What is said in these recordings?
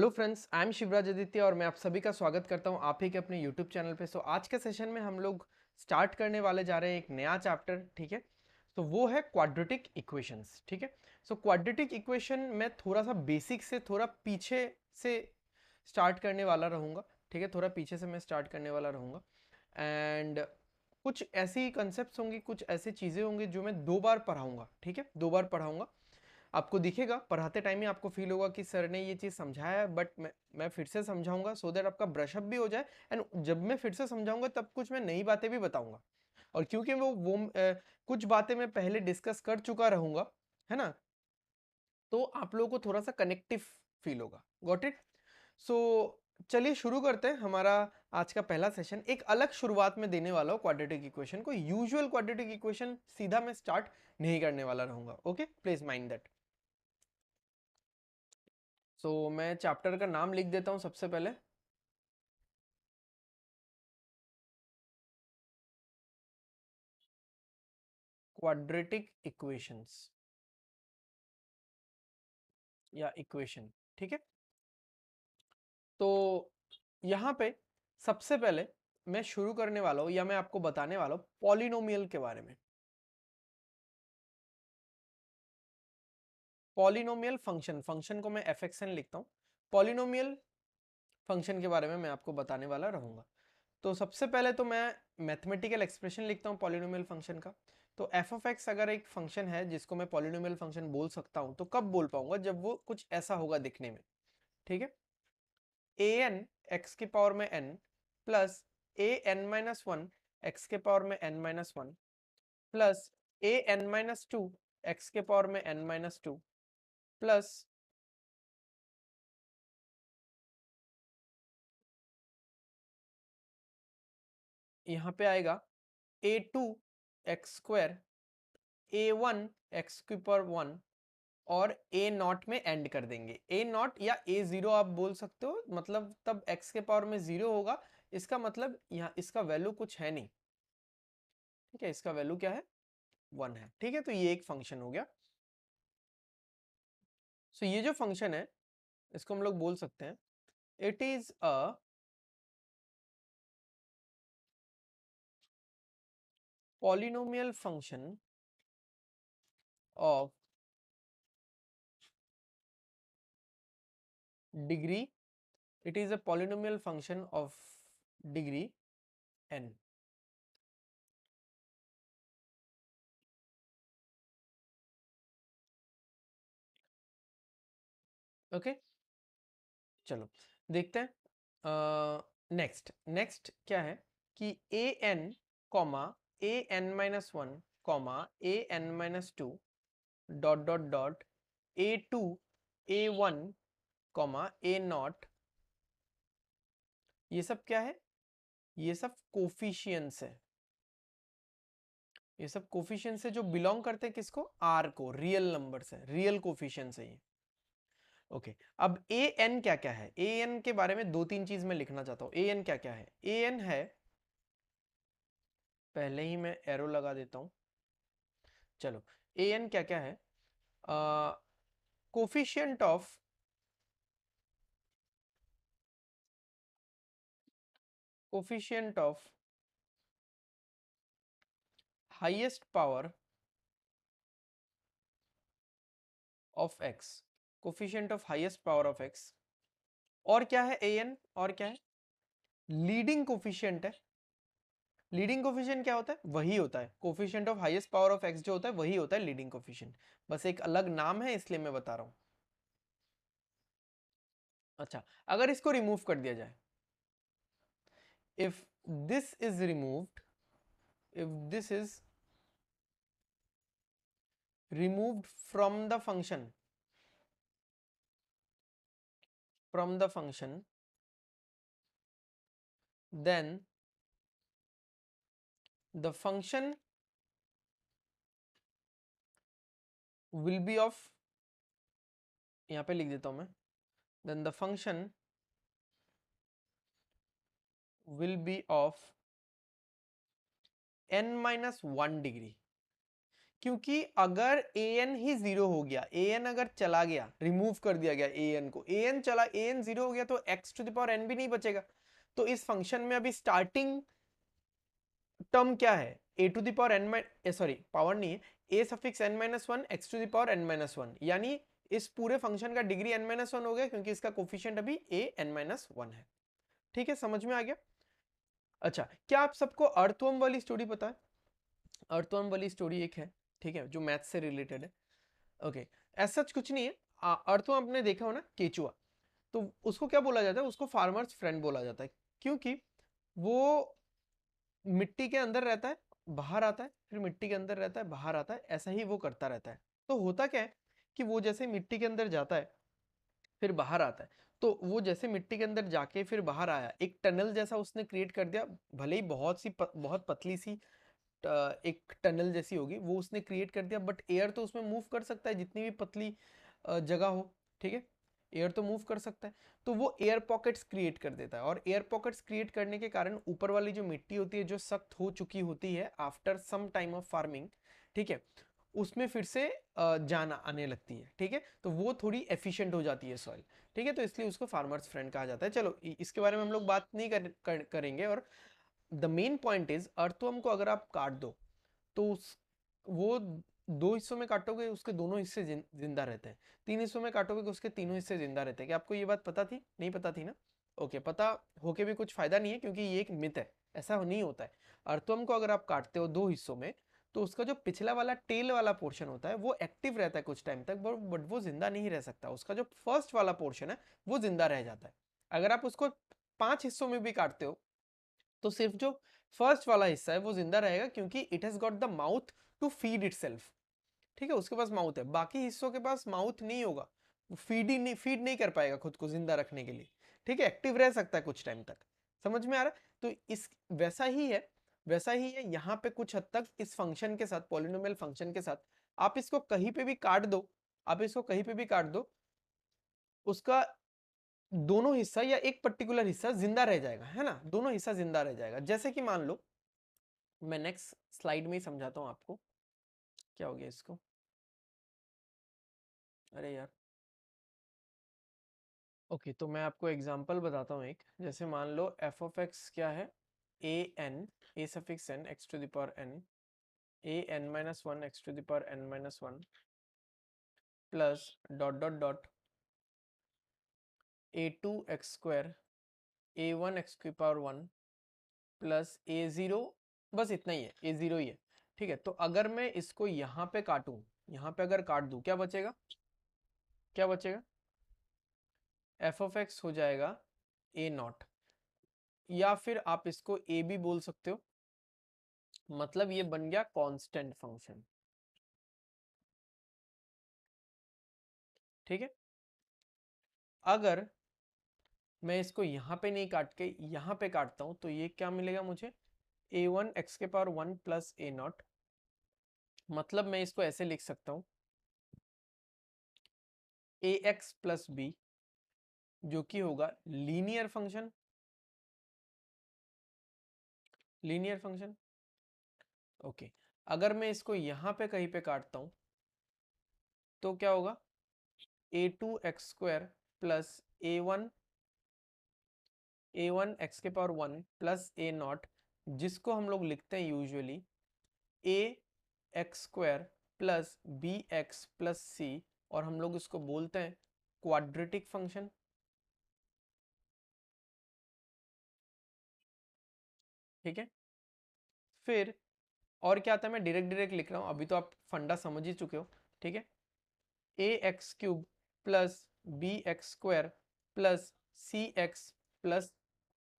Hello friends, I am Shivraj Aditya और मैं आप सभी का स्वागत करता हूं आप ही के अपने यूट्यूब चैनल पे। आज के सेशन में हम लोग स्टार्ट करने वाले जा रहे हैं एक नया चैप्टर। ठीक है, तो वो है क्वाड्रेटिक इक्वेशंस। ठीक है, क्वाड्रेटिक इक्वेशन में थोड़ा सा बेसिक से थोड़ा पीछे से स्टार्ट करने वाला रहूँगा। ठीक है, थोड़ा पीछे से मैं स्टार्ट करने वाला रहूँगा एंड कुछ ऐसी कंसेप्ट होंगी, कुछ ऐसी चीज़ें होंगी जो मैं 2 बार पढ़ाऊँगा। ठीक है, 2 बार पढ़ाऊँगा। आपको दिखेगा पढ़ाते टाइम ही आपको फील होगा कि सर ने ये चीज़ समझाया है, बट मैं फिर से समझाऊंगा सो दैट आपका ब्रशअप भी हो जाए। एंड जब मैं फिर से समझाऊंगा तब कुछ मैं नई बातें भी बताऊंगा। और क्योंकि कुछ बातें मैं पहले डिस्कस कर चुका रहूंगा, है ना, तो आप लोगों को थोड़ा सा कनेक्टिव फील होगा। Got it? सो चलिए शुरू करते हैं हमारा आज का पहला सेशन। एक अलग शुरुआत में देने वाला हूँ क्वाड्रेटिक इक्वेशन को। यूजुअल क्वाड्रेटिक इक्वेशन सीधा मैं स्टार्ट नहीं करने वाला रहूंगा। Okay, please mind that. मैं चैप्टर का नाम लिख देता हूं सबसे पहले। क्वाड्रेटिक इक्वेशंस या इक्वेशन। ठीक है, तो यहां पे सबसे पहले मैं शुरू करने वाला हूं या मैं आपको बताने वाला हूं पॉलिनोमियल के बारे में। पॉलिनोमियल फंक्शन, फंक्शन को मैं एफ एक्स एन लिखता हूं। पॉलिनोमियल फंक्शन के बारे में मैं आपको बताने वाला रहूंगा। तो सबसे पहले तो मैं मैथमेटिकल एक्सप्रेशन लिखता हूँ पॉलिनोमियल फंक्शन का। तो एफ ऑफ एक्स अगर एक फंक्शन है जिसको मैं पॉलिनोमियल फंक्शन बोल सकता हूँ, तो कब बोल पाऊंगा? जब वो कुछ ऐसा होगा दिखने में। ठीक है, ए एन एक्स के पावर में n plus a n minus one x के पावर में n minus one plus a n minus two x के पावर में एन माइनस टू प्लस यहाँ पे आएगा a two x square a one x की पावर वन और a not में एंड कर देंगे। ए नॉट या ए जीरो आप बोल सकते हो, मतलब तब एक्स के पावर में जीरो होगा। इसका मतलब यहाँ इसका वैल्यू कुछ है नहीं। ठीक है, इसका वैल्यू क्या है? वन है। ठीक है, तो ये एक फंक्शन हो गया। ये जो फंक्शन है इसको हम लोग बोल सकते हैं it is a polynomial function of degree. It is a polynomial function of degree n. Okay, चलो देखते हैं। नेक्स्ट नेक्स्ट क्या है कि a n comma a n minus one comma a n minus two dot dot dot a two a one comma a not, ये सब क्या है? ये सब कोफिशियंस है। ये सब कोफिशियंस है जो बिलोंग करते हैं किसको? आर को। रियल नंबर से, रियल कोफिशियंस है ये। ओके, अब ए एन क्या क्या है? ए एन के बारे में दो तीन चीज मैं लिखना चाहता हूँ। ए एन क्या क्या है? ए एन है, पहले ही मैं एरो लगा देता हूँ। चलो, ए एन क्या क्या है? Coefficient of coefficient of highest power of x. Coefficient of highest power of x. और क्या है ए एन? और क्या है? लीडिंग कोफिशियंट है। लीडिंग कोफिशिएंट क्या होता है? वही होता है coefficient of highest power of x, जो होता है वही होता है लीडिंग कोफिशिएंट। बस एक अलग नाम है इसलिए मैं बता रहा हूं। अच्छा, अगर इसको रिमूव कर दिया जाए, if this is removed, if this is removed from the function, then the function will be of, यहाँ पे लिख देता हूं मैं, then the function will be of n minus one degree. क्योंकि अगर ए एन ही जीरो हो गया, ए एन अगर चला गया, रिमूव कर दिया गया ए एन को, ए एन चला, ए एन जीरो हो गया तो x to the power n भी नहीं बचेगा। तो इस फंक्शन में अभी स्टार्टिंग टर्म क्या है, a to the power n, sorry power नहीं है, a suffix n minus one x to the power n minus one, यानी इस पूरे फंक्शन का डिग्री एन माइनस वन हो गया क्योंकि इसका कोफिशिएंट अभी ए एन माइनस वन है। ठीक है, समझ में आ गया। अच्छा, क्या आप सबको अर्थवर्म वाली स्टोरी पता है? अर्थवर्म वाली स्टोरी एक है, ठीक है, जो मैथ से रिलेटेड है। ओके, ऐसा कुछ नहीं है। अर्थवर्म आपने देखा हो ना, केचुआ, तो उसको क्या बोला जाता है, उसको फार्मर्स फ्रेंड बोला जाता है, क्योंकि वो मिट्टी के अंदर रहता है, बाहर आता है, फिर मिट्टी के अंदर रहता है, बाहर आता है, ऐसा ही वो करता रहता है। तो होता क्या है कि वो जैसे मिट्टी के अंदर जाता है फिर बाहर आता है, तो वो जैसे मिट्टी के अंदर जाके फिर बाहर आया, एक टनल जैसा उसने क्रिएट कर दिया, भले ही बहुत पतली सी एक टनल जैसी होगी, वो उसने क्रिएट कर दिया, बट एयर तो उसमें मूव कर सकता है जितनी भी पतली जगह हो, ठीक है, एयर तो मूव कर सकता है। तो वो एयर पॉकेट्स क्रिएट कर देता है, और एयर पॉकेट्स क्रिएट करने के कारण ऊपर वाली जो मिट्टी होती है, जो सख्त हो चुकी होती है after some time of farming, ठीक है, उसमें फिर से जान आने लगती है, ठीक है, तो वो थोड़ी एफिशिएंट हो जाती है सॉइल, ठीक है, तो इसलिए उसको फार्मर्स फ्रेंड कहा जाता है। चलो इसके बारे में हम लोग बात नहीं करेंगे। और the main point is, earthworm को अगर आप काट दो तो वो दो हिस्सों में काटोगे उसके दोनों हिस्से जिंदा रहते हैं, तीन हिस्सों में काटोगे तो उसके तीनों हिस्से जिंदा रहते हैं। क्या आपको ये बात पता थी? नहीं पता थी ना? ओके, पता होके भी कुछ फायदा नहीं है क्योंकि ये एक मिथ है, ऐसा नहीं होता है। अर्थवर्म को अगर आप काटते हो दो हिस्सों में तो उसका जो पिछला वाला टेल वाला पोर्शन होता है वो एक्टिव रहता है कुछ टाइम तक, बट वो जिंदा नहीं रह सकता। उसका जो फर्स्ट वाला पोर्शन है वो जिंदा रह जाता है। अगर आप उसको पांच हिस्सों में भी काटते हो तो सिर्फ जो फर्स्ट वाला हिस्सा है वो जिंदा रहेगा क्योंकि it has got the mouth to feed itself, ठीक है, उसके पास माउथ है, बाकी हिस्सों के पास माउथ नहीं होगा, फीड नहीं कर पाएगा खुद को जिंदा रखने के लिए, ठीक है, एक्टिव रह सकता है कुछ टाइम तक। समझ में आ रहा है? तो इस वैसा ही है यहाँ पे कुछ हद तक इस फंक्शन के साथ, पॉलिनोमियल फंक्शन के साथ, आप इसको कहीं पे भी काट दो, आप इसको कहीं पे भी काट दो, उसका दोनों हिस्सा या एक पर्टिकुलर हिस्सा जिंदा रह जाएगा, है ना, दोनों हिस्सा जिंदा रह जाएगा। जैसे कि मान लो, मैं नेक्स्ट स्लाइड में ही समझाता हूँ आपको, क्या हो गया इसको, अरे यार, ओके, तो मैं आपको एग्जांपल बताता हूँ एक। जैसे मान लो एफ ऑफ एक्स क्या है, a n, a suffix n x to the power n, a n minus one x to the power n minus one plus dot dot dot a two x square a one x की power one plus a zero, बस इतना ही है, ए zero ही है, ठीक है। तो अगर मैं इसको यहाँ पे काटूं, यहाँ पे अगर काट दूं, क्या बचेगा, क्या बचेगा, एफ ऑफ एक्स हो जाएगा ए नॉट, या फिर आप इसको ए भी बोल सकते हो, मतलब ये बन गया कांस्टेंट फंक्शन, ठीक है। अगर मैं इसको यहाँ पे नहीं काट के यहाँ पे काटता हूं तो ये क्या मिलेगा मुझे, ए वन एक्स के power one plus a not, मतलब मैं इसको ऐसे लिख सकता हूं, ए एक्स प्लस बी, जो कि होगा linear function, linear function, okay. अगर मैं इसको यहाँ पे कहीं पे काटता हूं तो क्या होगा, a two x square plus a one x के power one plus a not, जिसको हम लोग लिखते हैं usually a x square plus b x plus c, और हम लोग इसको बोलते हैं क्वाड्रेटिक फंक्शन, ठीक है। फिर और क्या आता है, मैं डायरेक्ट डायरेक्ट लिख रहा हूँ, अभी तो आप फंडा समझ ही चुके हो, ठीक है, a x cube plus b x square plus c x plus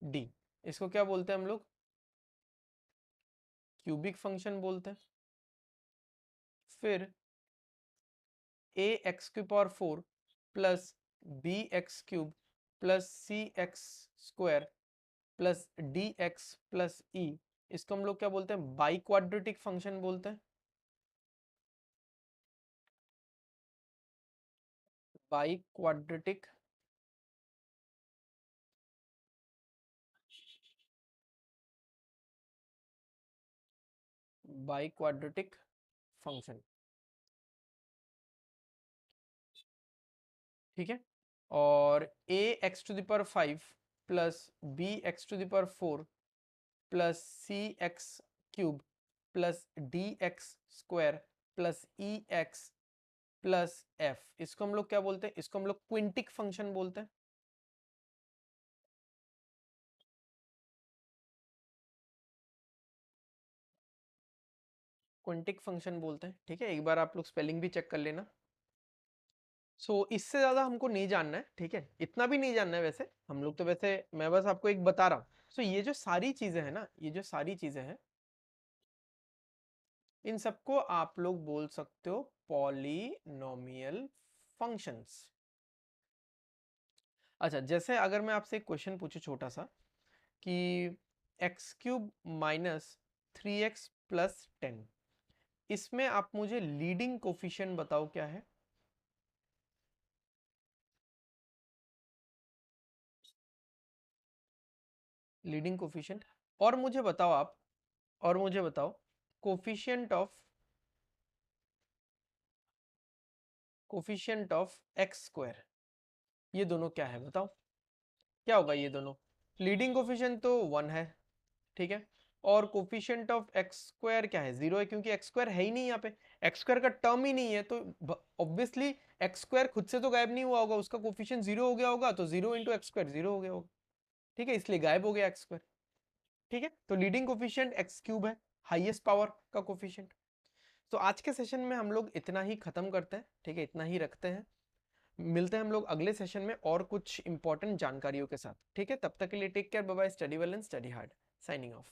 d, इसको क्या बोलते हैं हम लोग, क्यूबिक फंक्शन बोलते हैं। फिर ए एक्स की power four plus b x cube plus c x square plus d x plus e, इसको हम लोग क्या बोलते हैं, बाई क्वाड्रेटिक फंक्शन बोलते हैं, biquadratic biquadratic function, ठीक है। और a x to the power 5 plus b x to the power 4 plus c x cube plus d x square plus e x plus f, इसको हम लोग क्या बोलते हैं? इसको हम लोग क्विंटिक फंक्शन बोलते हैं। क्विंटिक फंक्शन बोलते हैं, ठीक है। एक बार आप लोग स्पेलिंग भी चेक कर लेना। सो इससे ज्यादा हमको नहीं जानना है, ठीक है, इतना भी नहीं जानना है वैसे हम लोग तो, वैसे मैं बस आपको एक बता रहा हूँ। सो ये जो सारी चीजें हैं ना, ये जो सारी चीजें हैं, इन सबको आप लोग बोल सकते हो पॉलिनोमियल फंक्शंस। अच्छा, जैसे अगर मैं आपसे एक क्वेश्चन पूछूं छोटा सा कि x cube minus 3x plus 10, इसमें आप मुझे लीडिंग कोफिशिएंट बताओ क्या है? Leading coefficient. और मुझे बताओ आप, और मुझे बताओ कोफिशिएंट ऑफ एक्स स्क्वायर, ये दोनों क्या है बताओ? क्या होगा ये दोनों? लीडिंग कोफिशिएंट तो 1 है, ठीक है। और कोफिशिएंट ऑफ एक्स स्क्वायर क्या है? 0 है, क्योंकि एक्स स्क्वायर है ही नहीं यहाँ पे, एक्स स्क्वायर का टर्म ही नहीं है, तो ऑब्वियसली एक्स स्क्वायर खुद से तो गायब नहीं हुआ होगा, उसका कोफिशिएंट 0 हो गया होगा, तो 0 इंटू एक्स स्क्वायर 0 हो गया होगा, ठीक है, इसलिए गायब हो गया एक्स स्क्वायर, ठीक है। तो लीडिंग कोफिशिएंट एक्स क्यूब है, हाईएस्ट पावर का कोफिशिएंट। तो आज के सेशन में हम लोग इतना ही खत्म करते हैं, ठीक है, इतना ही रखते हैं। मिलते हैं हम लोग अगले सेशन में और कुछ इंपॉर्टेंट जानकारियों के साथ, ठीक है। तब तक के लिए take care, bye bye, study well and study hard, signing of.